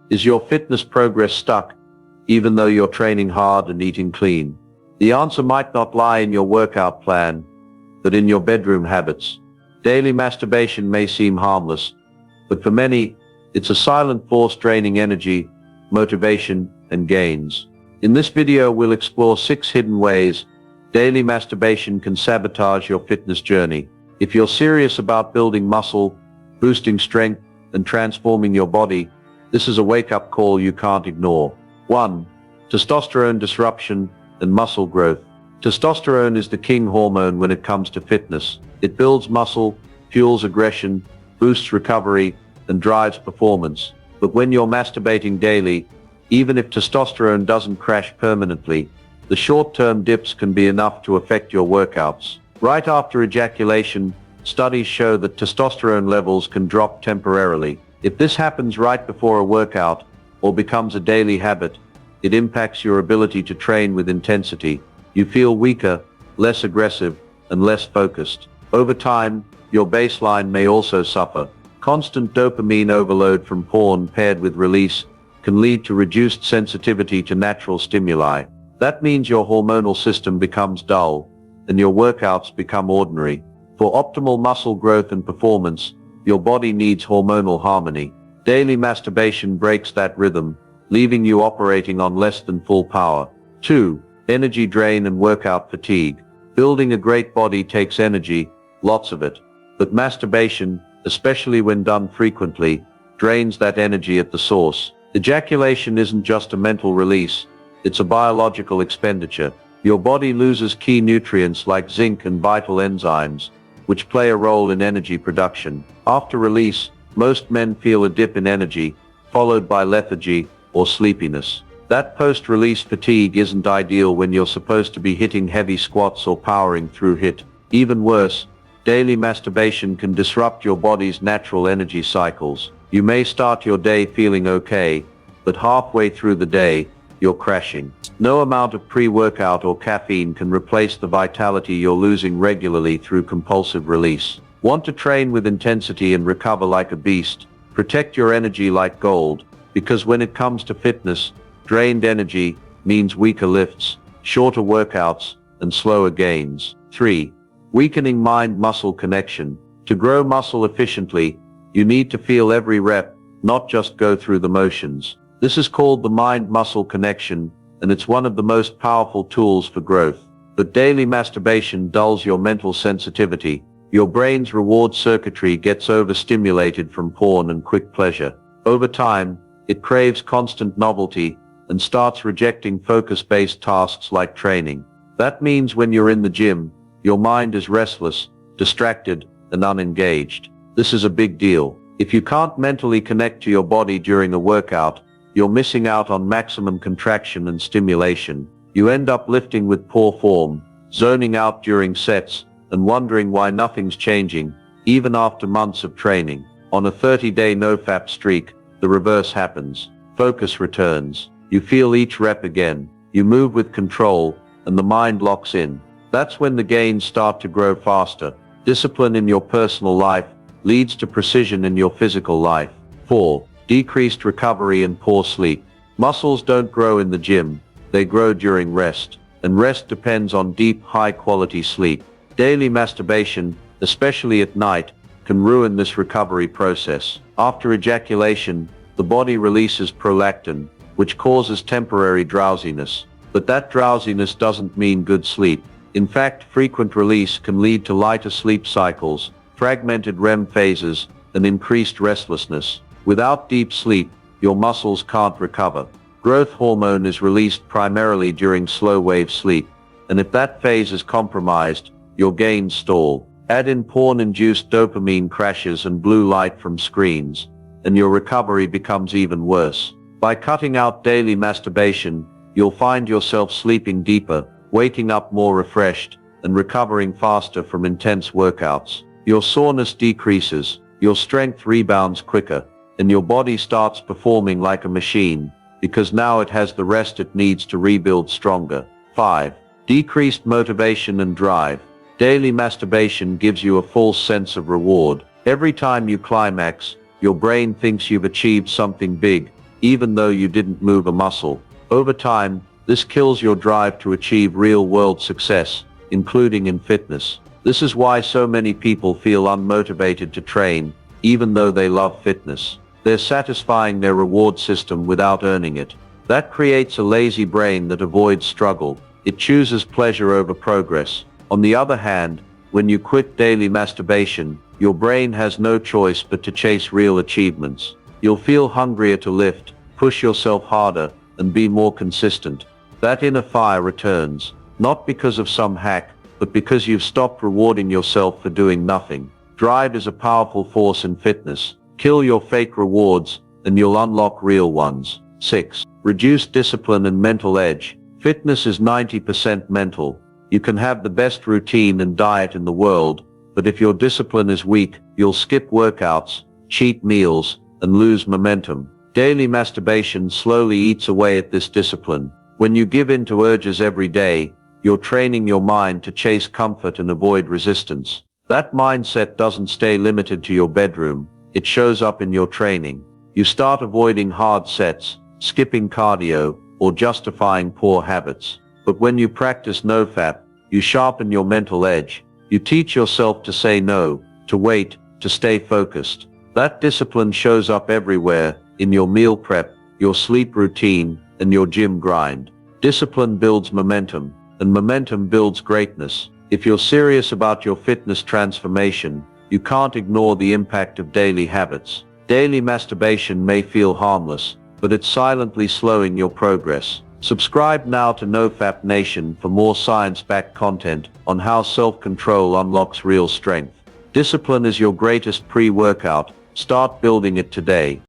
Is your fitness progress stuck, even though you're training hard and eating clean? The answer might not lie in your workout plan, but in your bedroom habits. Daily masturbation may seem harmless, but for many, it's a silent force draining energy, motivation, and gains. In this video, we'll explore 6 hidden ways daily masturbation can sabotage your fitness journey. If you're serious about building muscle, boosting strength, and transforming your body, this is a wake-up call you can't ignore. 1. Testosterone disruption and muscle growth. Testosterone is the king hormone when it comes to fitness. It builds muscle, fuels aggression, boosts recovery, and drives performance. But when you're masturbating daily, even if testosterone doesn't crash permanently, the short-term dips can be enough to affect your workouts. Right after ejaculation, studies show that testosterone levels can drop temporarily. If this happens right before a workout or becomes a daily habit, it impacts your ability to train with intensity. You feel weaker, less aggressive, and less focused. Over time, your baseline may also suffer. Constant dopamine overload from porn paired with release can lead to reduced sensitivity to natural stimuli. That means your hormonal system becomes dull, and your workouts become ordinary. For optimal muscle growth and performance, your body needs hormonal harmony. Daily masturbation breaks that rhythm, leaving you operating on less than full power. 2. Energy drain and workout fatigue. Building a great body takes energy, lots of it. But masturbation, especially when done frequently, drains that energy at the source. Ejaculation isn't just a mental release, it's a biological expenditure. Your body loses key nutrients like zinc and vital enzymes, which play a role in energy production. After release, most men feel a dip in energy, followed by lethargy or sleepiness. That post-release fatigue isn't ideal when you're supposed to be hitting heavy squats or powering through HIIT. Even worse, daily masturbation can disrupt your body's natural energy cycles. You may start your day feeling okay, but halfway through the day, you're crashing. No amount of pre-workout or caffeine can replace the vitality you're losing regularly through compulsive release. Want to train with intensity and recover like a beast? Protect your energy like gold, because when it comes to fitness, drained energy means weaker lifts, shorter workouts, and slower gains. 3. Weakening mind-muscle connection. To grow muscle efficiently, you need to feel every rep, not just go through the motions. This is called the mind-muscle connection, and it's one of the most powerful tools for growth. But daily masturbation dulls your mental sensitivity. Your brain's reward circuitry gets overstimulated from porn and quick pleasure. Over time, it craves constant novelty and starts rejecting focus-based tasks like training. That means when you're in the gym, your mind is restless, distracted, and unengaged. This is a big deal. If you can't mentally connect to your body during a workout, you're missing out on maximum contraction and stimulation. You end up lifting with poor form, zoning out during sets, and wondering why nothing's changing, even after months of training. On a 30-day NoFap streak, the reverse happens. Focus returns. You feel each rep again. You move with control, and the mind locks in. That's when the gains start to grow faster. Discipline in your personal life leads to precision in your physical life. 4. Decreased recovery and poor sleep. Muscles don't grow in the gym, they grow during rest, and rest depends on deep, high-quality sleep. Daily masturbation, especially at night, can ruin this recovery process. After ejaculation, the body releases prolactin, which causes temporary drowsiness. But that drowsiness doesn't mean good sleep. In fact, frequent release can lead to lighter sleep cycles, fragmented REM phases, and increased restlessness. Without deep sleep, your muscles can't recover. Growth hormone is released primarily during slow-wave sleep, and if that phase is compromised, your gains stall. Add in porn-induced dopamine crashes and blue light from screens, and your recovery becomes even worse. By cutting out daily masturbation, you'll find yourself sleeping deeper, waking up more refreshed, and recovering faster from intense workouts. Your soreness decreases, your strength rebounds quicker, and your body starts performing like a machine, because now it has the rest it needs to rebuild stronger. 5. Decreased motivation and drive. Daily masturbation gives you a false sense of reward. Every time you climax, your brain thinks you've achieved something big, even though you didn't move a muscle. Over time, this kills your drive to achieve real-world success, including in fitness. This is why so many people feel unmotivated to train, even though they love fitness. They're satisfying their reward system without earning it. That creates a lazy brain that avoids struggle. It chooses pleasure over progress. On the other hand, when you quit daily masturbation, your brain has no choice but to chase real achievements. You'll feel hungrier to lift, push yourself harder, and be more consistent. That inner fire returns, not because of some hack, but because you've stopped rewarding yourself for doing nothing. Drive is a powerful force in fitness. Kill your fake rewards, and you'll unlock real ones. 6. Reduce discipline and mental edge. Fitness is 90% mental. You can have the best routine and diet in the world, but if your discipline is weak, you'll skip workouts, cheat meals, and lose momentum. Daily masturbation slowly eats away at this discipline. When you give in to urges every day, you're training your mind to chase comfort and avoid resistance. That mindset doesn't stay limited to your bedroom. It shows up in your training. You start avoiding hard sets, skipping cardio, or justifying poor habits. But when you practice NoFap, you sharpen your mental edge. You teach yourself to say no, to wait, to stay focused. That discipline shows up everywhere, in your meal prep, your sleep routine, and your gym grind. Discipline builds momentum, and momentum builds greatness. If you're serious about your fitness transformation, you can't ignore the impact of daily habits. Daily masturbation may feel harmless, but it's silently slowing your progress. Subscribe now to NoFap Nation for more science-backed content on how self-control unlocks real strength. Discipline is your greatest pre-workout. Start building it today.